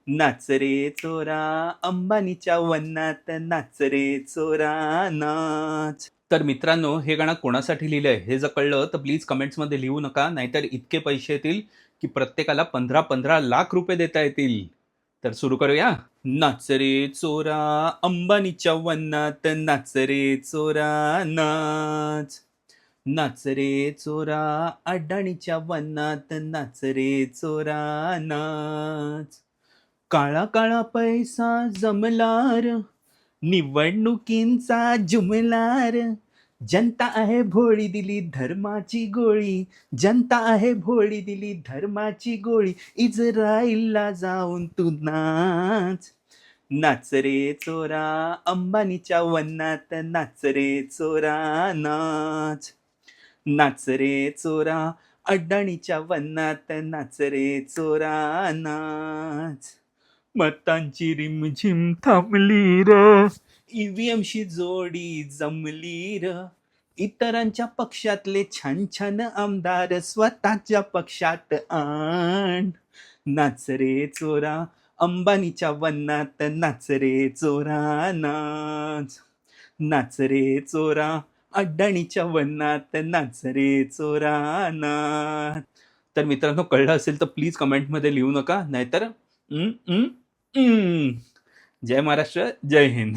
नाच रे चोरा अंबानीच्या वनात, नाच रे चोरा नाच. तर मित्रांनो, हे गाणं कोणासाठी लिहिलंय हे जर कळलं तर प्लीज कमेंट्समध्ये लिहू नका, नाहीतर इतके पैसे येतील की प्रत्येकाला 15-15 लाख रुपये देता येतील. तर सुरू करूया. नाच रे चोरा अंबानीच्या वनात, नाच रे चोरा नाच. नाच रे चोरा अडाणीच्या वनात, नाच रे चोरा नाच. काळा काळा पैसा जमलार, निवडणुकींचा जुमलार. जनता आहे भोळी दिली धर्माची गोळी, जनता आहे भोळी दिली धर्माची गोळी. इस्राईलला जाऊन तू नाच. नाच रे चोरा अंबानीच्या वनात, नाच रे चोरा नाच. नाच रे चोरा अडाणीच्या वनात, नाच रे चोरा नाच. मतांची रिमझिम थांबली र, ईव्हीएमशी जोडी जमली र. इतरांच्या पक्षातले छान छान आमदार स्वतःच्या पक्षात आण. नाच रे चोरा अंबानीच्या वनात, नाच रे चोरा नाच. नाच रे चोरा अडाणीच्या वनात, नाच रे चोरा नाच. तर मित्रांनो, कळलं असेल तर प्लीज कमेंटमध्ये लिहू नका, नाहीतर जय महाराष्ट्र, जय हिंद.